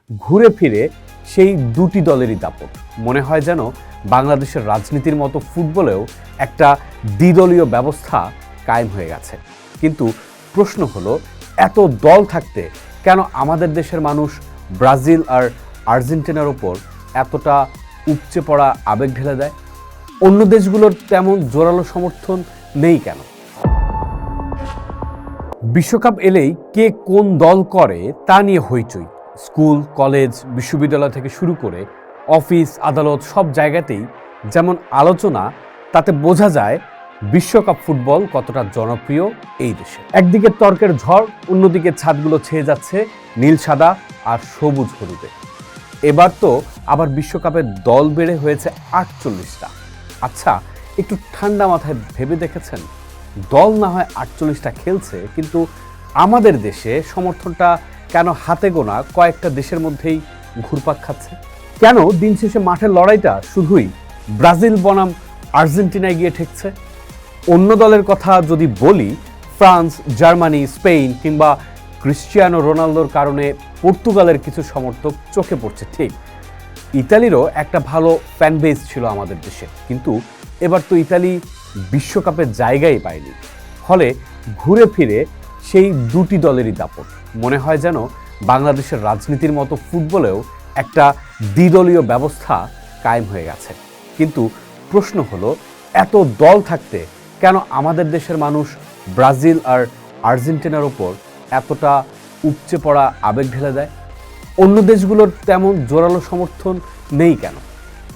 ঘুরে ফিরে সেই দুটি দলেরই দাপট। মনে হয় যেন বাংলাদেশের রাজনীতির মতো ফুটবলেও একটা দ্বিদলীয় ব্যবস্থা কায়েম হয়ে গেছে। কিন্তু প্রশ্ন হলো, এত দল থাকতে কেন আমাদের দেশের মানুষ ব্রাজিল আর আর্জেন্টিনার ওপর এতটা উপচে পড়া আবেগ ঢেলে দেয়? অন্য দেশগুলোর তেমন জোরালো সমর্থন নেই কেন? বিশ্বকাপ এলেই কে কোন দল করে তা নিয়ে হইচই। স্কুল, কলেজ, বিশ্ববিদ্যালয় থেকে শুরু করে অফিস, আদালত সব জায়গাতেই যেমন আলোচনা, তাতে বোঝা যায় বিশ্বকাপ ফুটবল কতটা জনপ্রিয় এই দেশে। একদিকে তর্কের ঝড়, অন্যদিকে ছাদগুলো ছেয়ে যাচ্ছে নীল, সাদা আর সবুজ হলুদে। এবার তো আবার বিশ্বকাপের দল বেড়ে হয়েছে 48টা। আচ্ছা, একটু ঠান্ডা মাথায় ভেবে দেখেছেন, দল না হয় 48টা খেলছে, কিন্তু আমাদের দেশে সমর্থনটা কেন হাতে গোনা কয়েকটা দেশের মধ্যেই ঘুরপাক খাচ্ছে? কেন দিন শেষে মাঠের লড়াইটা শুধুই ব্রাজিল বনাম আর্জেন্টিনায় গিয়ে ঠেকছে? অন্য দলের কথা যদি বলি, ফ্রান্স, জার্মানি, স্পেন কিংবা ক্রিশ্চিয়ানো রোনালদোর কারণে পর্তুগালের কিছু সমর্থক চোখে পড়ছে ঠিক। ইতালিরও একটা ভালো ফ্যান বেস ছিল আমাদের দেশে, কিন্তু এবার তো ইতালি বিশ্বকাপের জায়গাই পায়নি। ফলে ঘুরে ফিরে সেই দুটি দলেরই দাপট। মনে হয় যেন বাংলাদেশের রাজনীতির মতো ফুটবলেও একটা দ্বিদলীয় ব্যবস্থা কায়েম হয়ে গেছে। কিন্তু প্রশ্ন হলো, এত দল থাকতে কেন আমাদের দেশের মানুষ ব্রাজিল আর আর্জেন্টিনার ওপর এতটা উপচে পড়া আবেগ ঢেলে দেয়? অন্য দেশগুলোর তেমন জোরালো সমর্থন নেই কেন?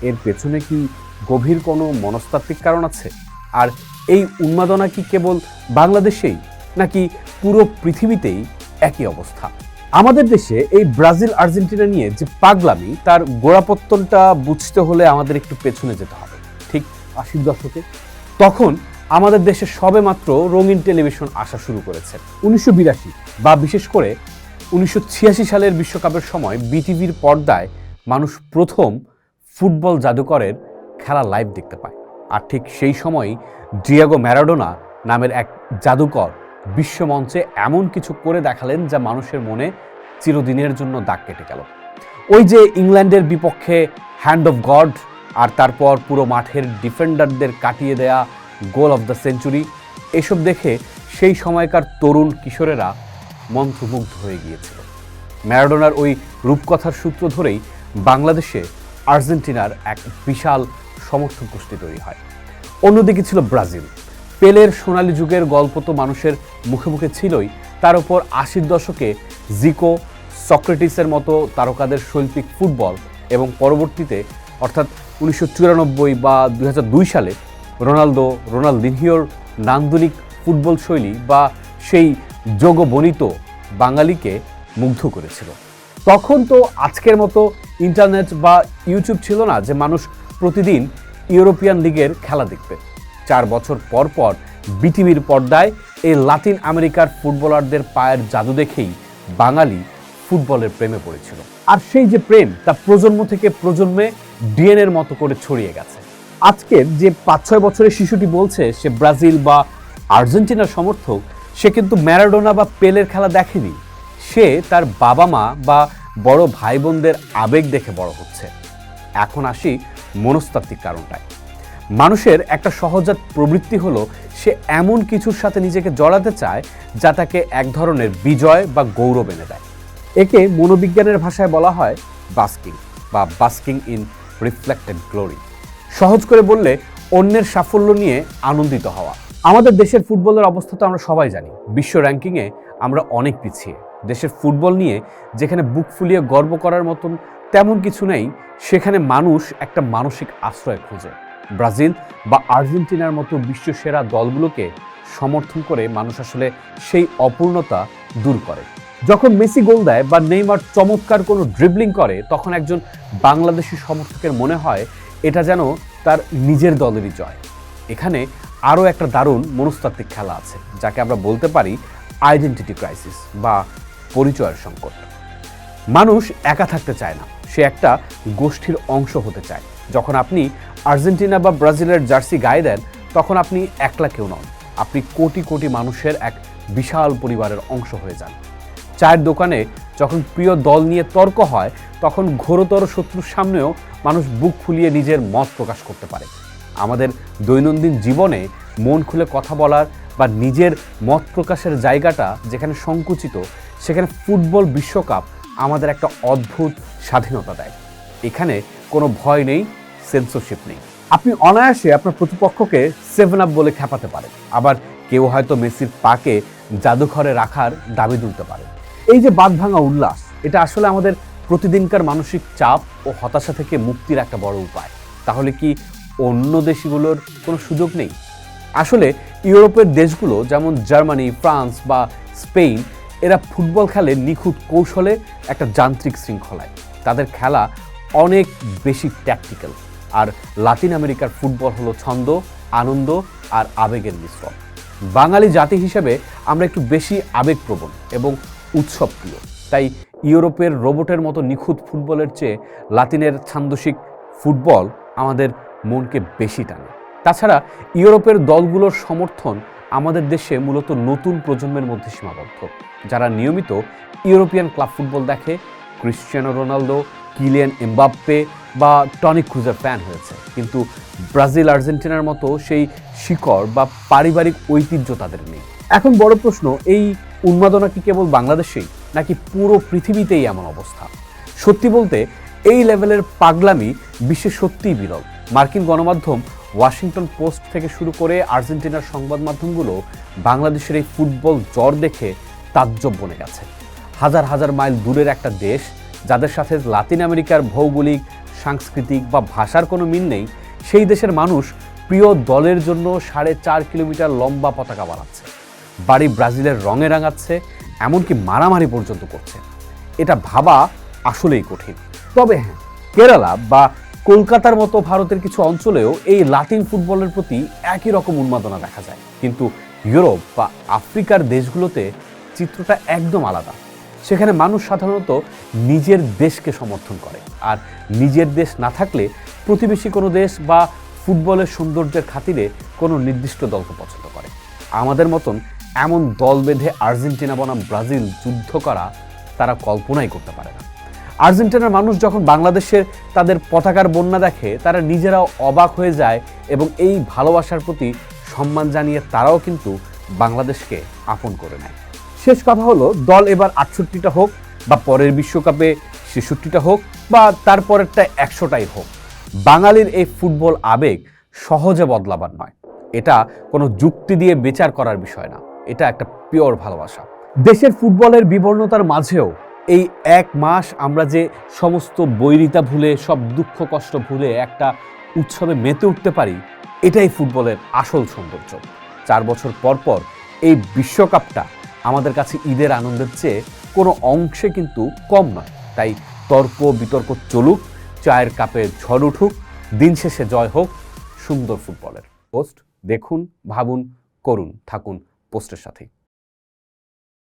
এর পেছনে কি গভীর কোনো মনস্তাত্ত্বিক কারণ আছে? আর এই উন্মাদনা কি কেবল বাংলাদেশেই, নাকি পুরো পৃথিবীতেই একই অবস্থা? আমাদের দেশে এই ব্রাজিল আর্জেন্টিনা নিয়ে যে পাগলামি, তার গোড়াপত্তনটা বুঝতে হলে আমাদের একটু পেছনে যেতে হবে। ঠিক 80-র দশকে তখন আমাদের দেশে সবেমাত্র রঙিন টেলিভিশন আসা শুরু করেছে। 1982 বা বিশেষ করে 1986 সালের বিশ্বকাপের সময় বিটিভির পর্দায় মানুষ প্রথম ফুটবল জাদুকরের খেলা লাইভ দেখতে পায়। আর ঠিক সেই সময়ই ডিয়েগো ম্যারাডোনা নামের এক জাদুকর বিশ্বমঞ্চে এমন কিছু করে দেখালেন যা মানুষের মনে চিরদিনের জন্য দাগ কেটে গেল। ওই যে ইংল্যান্ডের বিপক্ষে হ্যান্ড অফ গড, আর তারপর পুরো মাঠের ডিফেন্ডারদের কাটিয়ে দেয়া গোল অফ দ্য সেঞ্চুরি, এসব দেখে সেই সময়কার তরুণ কিশোরেরা মন্ত্রমুগ্ধ হয়ে গিয়েছিল। ম্যারাডোনার ওই রূপকথার সূত্র ধরেই বাংলাদেশে আর্জেন্টিনার এক বিশাল সমর্থক গোষ্ঠী তৈরি হয়। অন্যদিকে ছিল ব্রাজিল। পেলের সোনালী যুগের গল্প তো মানুষের মুখে মুখে ছিলই, তার উপর 80-র দশকে জিকো, সক্রেটিসের মতো তারকাদের শৈল্পিক ফুটবল, এবং পরবর্তীতে অর্থাৎ 1994 বা 2002 সালে রোনালদিনহিওর নান্দনিক ফুটবল শৈলী বা সেই যোগবনিত বাঙালিকে মুগ্ধ করেছিল। তখন তো আজকের মতো ইন্টারনেট বা ইউটিউব ছিল না যে মানুষ প্রতিদিন ইউরোপিয়ান লিগের খেলা দেখবে। 4 বছর পর পর বিটিভির পর্দায় এই লাতিন আমেরিকার ফুটবলারদের পায়ের জাদু দেখেই বাঙালি ফুটবলের প্রেমে পড়েছিল। আর সেই যে প্রেম, তা প্রজন্ম থেকে প্রজন্মে ডিএনএর মতো করে ছড়িয়ে গেছে। আজকের যে 5-6 বছরের শিশুটি বলছে সে ব্রাজিল বা আর্জেন্টিনার সমর্থক, সে কিন্তু ম্যারাডোনা বা পেলের খেলা দেখেনি। সে তার বাবা মা বা বড় ভাই বোনদের আবেগ দেখে বড় হচ্ছে। এখন আসি মনস্তাত্ত্বিক কারণটায়। মানুষের একটা সহজাত প্রবৃত্তি হলো সে এমন কিছুর সাথে নিজেকে জড়াতে চায় যা তাকে এক ধরনের বিজয় বা গৌরব এনে দেয়। একে মনোবিজ্ঞানের ভাষায় বলা হয় বাস্কিং বা বাস্কিং ইন রিফ্লেক্টেড গ্লোরি। সহজ করে বললে, অন্যের সাফল্য নিয়ে আনন্দিত হওয়া। আমাদের দেশের ফুটবলের অবস্থা তো আমরা সবাই জানি। বিশ্ব র্যাঙ্কিংয়ে আমরা অনেক পিছিয়ে। দেশের ফুটবল নিয়ে যেখানে বুক ফুলিয়ে গর্ব করার মতন তেমন কিছু নেই, সেখানে মানুষ একটা মানসিক আশ্রয় খোঁজে। ব্রাজিল বা আর্জেন্টিনার মতো বিশ্বসেরা দলগুলোকে সমর্থন করে মানুষ আসলে সেই অপূর্ণতা দূর করে। যখন মেসি গোল দেয় বা নেইমার চমৎকার কোনো ড্রিবলিং করে, তখন একজন বাংলাদেশি সমর্থকের মনে হয় এটা যেন তার নিজের দলেরই জয়। এখানে আরও একটা দারুণ মনস্তাত্ত্বিক খেলা আছে, যাকে আমরা বলতে পারি আইডেন্টিটি ক্রাইসিস বা পরিচয়ের সংকট। মানুষ একা থাকতে চায় না, সে একটা গোষ্ঠীর অংশ হতে চায়। যখন আপনি আর্জেন্টিনা বা ব্রাজিলের জার্সি গায়ে দেন, তখন আপনি একলা কেউ নন, আপনি কোটি কোটি মানুষের এক বিশাল পরিবারের অংশ হয়ে যান। চায়ের দোকানে যখন প্রিয় দল নিয়ে তর্ক হয় তখন ঘোরতর শত্রুর সামনেও মানুষ বুক ফুলিয়ে নিজের মত প্রকাশ করতে পারে। আমাদের দৈনন্দিন জীবনে মন খুলে কথা বলার বা নিজের মত প্রকাশের জায়গাটা যেখানে সংকুচিত, সেখানে ফুটবল বিশ্বকাপ আমাদের একটা অদ্ভুত স্বাধীনতা দেয়। এখানে কোনো ভয় নেই, সেন্সরশিপ নেই। আপনি অনায়াসে আপনার প্রতিপক্ষকে 7 আপ বলে খেপাতে পারেন, আবার কেউ হয়তো মেসির পাকে জাদুঘরে রাখার দাবি তুলতে পারে। এই যে বাঁধভাঙা উল্লাস, এটা আসলে আমাদের প্রতিদিনকার মানসিক চাপ ও হতাশা থেকে মুক্তির একটা বড় উপায়। তাহলে কি অন্য দেশগুলোর কোনো সুযোগ নেই? আসলে ইউরোপের দেশগুলো যেমন জার্মানি, ফ্রান্স বা স্পেন, এরা ফুটবল খেলে নিখুঁত কৌশলে, একটা যান্ত্রিক শৃঙ্খলায়। তাদের খেলা অনেক বেশি ট্যাকটিক্যাল। আর লাতিন আমেরিকার ফুটবল হলো ছন্দ, আনন্দ আর আবেগের মিশ্রণ। বাঙালি জাতি হিসেবে আমরা একটু বেশি আবেগপ্রবণ এবং উৎসবপ্রিয়। তাই ইউরোপের রোবটের মতো নিখুঁত ফুটবলের চেয়ে লাতিনের ছান্দসিক ফুটবল আমাদের মনকে বেশি টানে। তাছাড়া ইউরোপের দলগুলোর সমর্থন আমাদের দেশে মূলত নতুন প্রজন্মের মধ্যে সীমাবদ্ধ, যারা নিয়মিত ইউরোপিয়ান ক্লাব ফুটবল দেখে, ক্রিশ্চিয়ানো রোনালদো, কিলিয়ান এমবাপ্পে বা টনি ক্রুজের ফ্যান হয়েছে। কিন্তু ব্রাজিল, আর্জেন্টিনার মতো সেই শিকড় বা পারিবারিক ঐতিহ্য তাদের নেই। এখন বড় প্রশ্ন, এই উন্মাদনা কি কেবল বাংলাদেশেই, নাকি পুরো পৃথিবীতেই এমন অবস্থা? সত্যি বলতে এই লেভেলের পাগলামি বিশ্বে সত্যিই বিরল। মার্কিন গণমাধ্যম ওয়াশিংটন পোস্ট থেকে শুরু করে আর্জেন্টিনার সংবাদ মাধ্যমগুলো বাংলাদেশের এই ফুটবল জ্বর দেখে তাজ্জব বনে গেছে। হাজার হাজার মাইল দূরের একটা দেশ, যাদের সাথে লাতিন আমেরিকার ভৌগোলিক, সাংস্কৃতিক বা ভাষার কোনো মিল নেই, সেই দেশের মানুষ প্রিয় দলের জন্য 4.5 কিলোমিটার লম্বা পতাকা বানাচ্ছে, বাড়ি ব্রাজিলের রঙে রাঙাচ্ছে, এমনকি মারামারি পর্যন্ত করছে। এটা ভাবা আসলেই কঠিন। তবে হ্যাঁ, কেরালা বা কলকাতার মতো ভারতের কিছু অঞ্চলেও এই লাতিন ফুটবলের প্রতি একই রকম উন্মাদনা দেখা যায়। কিন্তু ইউরোপ বা আফ্রিকার দেশগুলোতে চিত্রটা একদম আলাদা। সেখানে মানুষ সাধারণত নিজের দেশকে সমর্থন করে, আর নিজের দেশ না থাকলে প্রতিবেশী কোনো দেশ বা ফুটবলের সৌন্দর্যের খাতিরে কোনো নির্দিষ্ট দলকে পছন্দ করে। আমাদের মতন এমন দল বেঁধে আর্জেন্টিনা বনাম ব্রাজিল যুদ্ধ করা তারা কল্পনাই করতে পারে না। আর্জেন্টিনার মানুষ যখন বাংলাদেশের তাদের পতাকার বন্যা দেখে, তারা নিজেরাও অবাক হয়ে যায় এবং এই ভালোবাসার প্রতি সম্মান জানিয়ে তারাও কিন্তু বাংলাদেশকে আপন করে নেয়। শেষ কথা হলো, দল এবার 68টা হোক বা পরের বিশ্বকাপে 66টা হোক বা তারপরেরটা 100টাই হোক, বাঙালির এই ফুটবল আবেগ সহজে বদলাবার নয়। এটা কোনো যুক্তি দিয়ে বিচার করার বিষয় না, এটা একটা পিওর ভালোবাসা। দেশের ফুটবলের বিবর্ণতার মাঝেও এই 1 মাস আমরা যে সমস্ত বৈরিতা ভুলে, সব দুঃখ কষ্ট ভুলে একটা উৎসবে মেতে উঠতে পারি, এটাই ফুটবলের আসল সৌন্দর্য। 4 বছর পর পর এই বিশ্বকাপটা আমাদের কাছে ঈদের আনন্দের চেয়ে কোনো অংশে কিন্তু কম নয়। তাই তর্ক বিতর্ক চলুক, চায়ের কাপে ঝড় উঠুক, দিন শেষে জয় হোক সুন্দর ফুটবলের। পোস্ট দেখুন, ভাবুন, করুন, থাকুন পোস্টের সাথেই।